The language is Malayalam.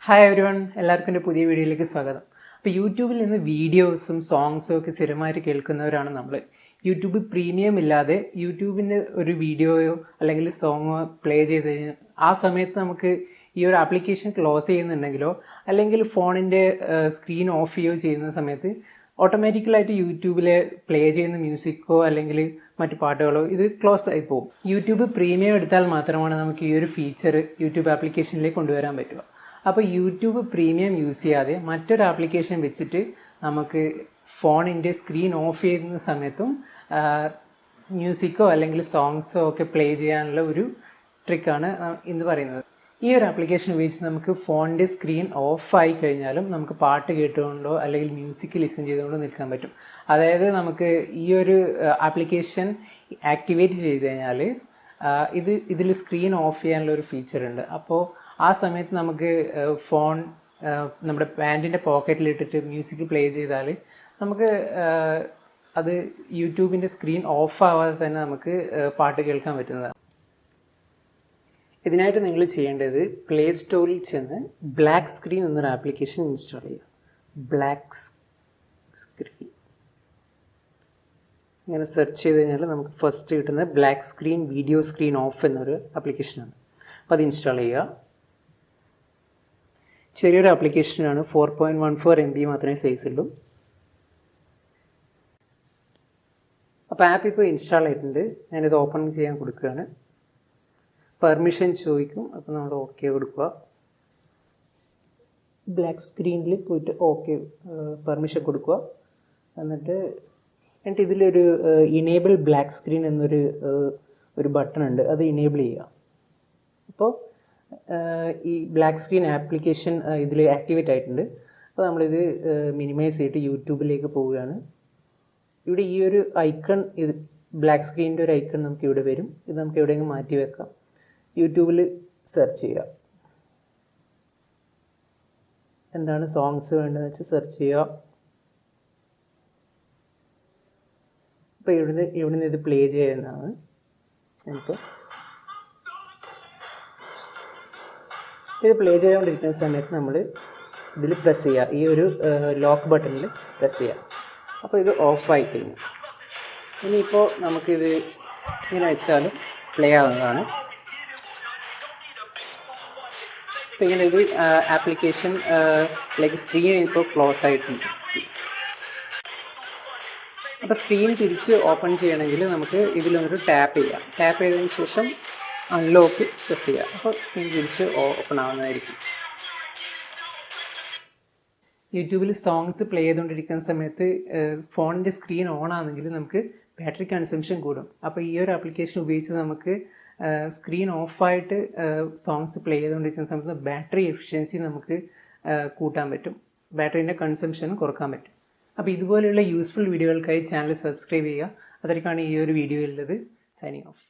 ഹായ് എവരി വൺ, എല്ലാവർക്കും എൻ്റെ പുതിയ വീഡിയോയിലേക്ക് സ്വാഗതം. അപ്പോൾ യൂട്യൂബിൽ നിന്ന് വീഡിയോസും സോങ്സും ഒക്കെ സ്ഥിരമായിട്ട് കേൾക്കുന്നവരാണ് നമ്മൾ. യൂട്യൂബ് പ്രീമിയം ഇല്ലാതെ യൂട്യൂബിൻ്റെ ഒരു വീഡിയോയോ അല്ലെങ്കിൽ സോങ്ങോ പ്ലേ ചെയ്ത് കഴിഞ്ഞാൽ ആ സമയത്ത് നമുക്ക് ഈ ഒരു ആപ്ലിക്കേഷൻ ക്ലോസ് ചെയ്യുന്നുണ്ടെങ്കിലോ അല്ലെങ്കിൽ ഫോണിൻ്റെ സ്ക്രീൻ ഓഫ് ചെയ്യുകയോ ചെയ്യുന്ന സമയത്ത് ഓട്ടോമാറ്റിക്കലായിട്ട് യൂട്യൂബിൽ പ്ലേ ചെയ്യുന്ന മ്യൂസിക്കോ അല്ലെങ്കിൽ മറ്റു പാട്ടുകളോ ഇത് ക്ലോസ് ആയി പോകും. യൂട്യൂബ് പ്രീമിയം എടുത്താൽ മാത്രമാണ് നമുക്ക് ഈ ഒരു ഫീച്ചർ യൂട്യൂബ് ആപ്ലിക്കേഷനിലേക്ക് കൊണ്ടുവരാൻ പറ്റുക. അപ്പോൾ യൂട്യൂബ് പ്രീമിയം യൂസ് ചെയ്യാതെ മറ്റൊരു ആപ്ലിക്കേഷൻ വെച്ചിട്ട് നമുക്ക് ഫോണിൻ്റെ സ്ക്രീൻ ഓഫ് ചെയ്യുന്ന സമയത്തും മ്യൂസിക്കോ അല്ലെങ്കിൽ സോങ്സോ ഒക്കെ പ്ലേ ചെയ്യാനുള്ള ഒരു ട്രിക്കാണ് ഇന്ന് പറയുന്നത്. ഈ ഒരു ആപ്ലിക്കേഷൻ ഉപയോഗിച്ച് നമുക്ക് ഫോണിൻ്റെ സ്ക്രീൻ ഓഫ് ആയി കഴിഞ്ഞാലും നമുക്ക് പാട്ട് കേട്ടുകൊണ്ടോ അല്ലെങ്കിൽ മ്യൂസിക് ലിസൺ ചെയ്തുകൊണ്ടോ നിൽക്കാൻ പറ്റും. അതായത് നമുക്ക് ഈ ഒരു ആപ്ലിക്കേഷൻ ആക്ടിവേറ്റ് ചെയ്ത് കഴിഞ്ഞാൽ ഇതിൽ സ്ക്രീൻ ഓഫ് ചെയ്യാനുള്ള ഒരു ഫീച്ചർ ഉണ്ട്. അപ്പോൾ ആ സമയത്ത് നമുക്ക് ഫോൺ നമ്മുടെ പാൻറ്റിൻ്റെ പോക്കറ്റിലിട്ടിട്ട് മ്യൂസിക് പ്ലേ ചെയ്താൽ നമുക്ക് അത് യൂട്യൂബിൻ്റെ സ്ക്രീൻ ഓഫ് ആവാതെ തന്നെ നമുക്ക് പാട്ട് കേൾക്കാൻ പറ്റുന്നതാണ്. ഇതിനായിട്ട് നിങ്ങൾ ചെയ്യേണ്ടത് പ്ലേ സ്റ്റോറിൽ ചെന്ന് ബ്ലാക്ക് സ്ക്രീൻ എന്നൊരു ആപ്ലിക്കേഷൻ ഇൻസ്റ്റാൾ ചെയ്യുക. ബ്ലാക്ക് സ്ക്രീൻ ഇങ്ങനെ സെർച്ച് ചെയ്ത് കഴിഞ്ഞാൽ നമുക്ക് ഫസ്റ്റ് കിട്ടുന്നത് black screen video screen off എന്നൊരു ആപ്ലിക്കേഷനാണ്. അപ്പോൾ അത് ഇൻസ്റ്റാൾ ചെയ്യുക. ചെറിയൊരു ആപ്ലിക്കേഷനാണ്, 4.14 MB മാത്രമേ സൈസ് ഉള്ളൂ. അപ്പോൾ ആപ്പ് ഇപ്പോൾ ഇൻസ്റ്റാൾ ആയിട്ടുണ്ട്. ഞാനിത് ഓപ്പൺ ചെയ്യാൻ കൊടുക്കുകയാണ്. പെർമിഷൻ ചോദിക്കും, അപ്പോൾ നമ്മൾ ഓക്കെ കൊടുക്കുക. ബ്ലാക്ക് സ്ക്രീനിൽ പോയിട്ട് ഓക്കെ പെർമിഷൻ കൊടുക്കുക. എന്നിട്ട് ഇതിലൊരു ഇനേബിൾ ബ്ലാക്ക് സ്ക്രീൻ എന്നൊരു ബട്ടൺ ഉണ്ട്, അത് ഇനേബിൾ ചെയ്യുക. അപ്പോൾ ഈ ബ്ലാക്ക് സ്ക്രീൻ ആപ്ലിക്കേഷൻ ഇതിൽ ആക്ടിവേറ്റ് ആയിട്ടുണ്ട്. അപ്പോൾ നമ്മളിത് മിനിമൈസ് ചെയ്തിട്ട് യൂട്യൂബിലേക്ക് പോവുകയാണ്. ഇവിടെ ഈ ഒരു ഐക്കൺ, ഇത് ബ്ലാക്ക് സ്ക്രീനിൻ്റെ ഒരു ഐക്കൺ നമുക്ക് ഇവിടെ വരും. ഇത് നമുക്ക് എവിടെയെങ്കിലും മാറ്റി വെക്കാം. യൂട്യൂബിൽ സെർച്ച് ചെയ്യുക, എന്താണ് സോങ്സ് വേണ്ടതെന്ന് വെച്ചാൽ സെർച്ച് ചെയ്യുക. അപ്പോൾ ഇവിടുന്ന് ഇത് പ്ലേ ചെയ്യുന്നതാണ്. ഇപ്പോൾ ഇത് പ്ലേ ചെയ്തുകൊണ്ടിരിക്കുന്ന സമയത്ത് നമ്മൾ ഇതിൽ പ്രസ് ചെയ്യുക, ഈ ഒരു ലോക്ക് ബട്ടണിൽ പ്രസ് ചെയ്യുക. അപ്പോൾ ഇത് ഓഫായി കഴിഞ്ഞു. ഇനിയിപ്പോൾ നമുക്കിത് ഇങ്ങനെ വെച്ചാലും പ്ലേ ആവുന്നതാണ്. അപ്പോൾ ഇങ്ങനെ ഇത് ആപ്ലിക്കേഷൻ സ്ക്രീൻ ഇപ്പോൾ ക്ലോസ് ആയിട്ടുണ്ട്. അപ്പോൾ സ്ക്രീൻ തിരിച്ച് ഓപ്പൺ ചെയ്യണമെങ്കിൽ നമുക്ക് ഇതിലൊരു ടാപ്പ് ചെയ്യാം. ടാപ്പ് ചെയ്തതിന് ശേഷം അൺലോക്ക് പ്രസ് ചെയ്യുക. അപ്പോൾ സ്ക്രീൻ തിരിച്ച് ഓപ്പൺ ആവുന്നതായിരിക്കും. യൂട്യൂബിൽ സോങ്സ് പ്ലേ ചെയ്തുകൊണ്ടിരിക്കുന്ന സമയത്ത് ഫോണിൻ്റെ സ്ക്രീൻ ഓൺ ആണെങ്കിൽ നമുക്ക് ബാറ്ററി കൺസംഷൻ കൂടും. അപ്പോൾ ഈ ഒരു ആപ്ലിക്കേഷൻ ഉപയോഗിച്ച് നമുക്ക് സ്ക്രീൻ ഓഫായിട്ട് സോങ്സ് പ്ലേ ചെയ്തുകൊണ്ടിരിക്കുന്ന സമയത്ത് ബാറ്ററി എഫിഷ്യൻസി നമുക്ക് കൂട്ടാൻ പറ്റും, ബാറ്ററീൻ്റെ കൺസംഷൻ കുറക്കാൻ പറ്റും. അപ്പോൾ ഇതുപോലെയുള്ള യൂസ്ഫുൾ വീഡിയോകൾക്കായി ചാനൽ സബ്സ്ക്രൈബ് ചെയ്യുക. അതൊക്കെയാണ് ഈ ഒരു വീഡിയോയിലുള്ളത്. Signing off.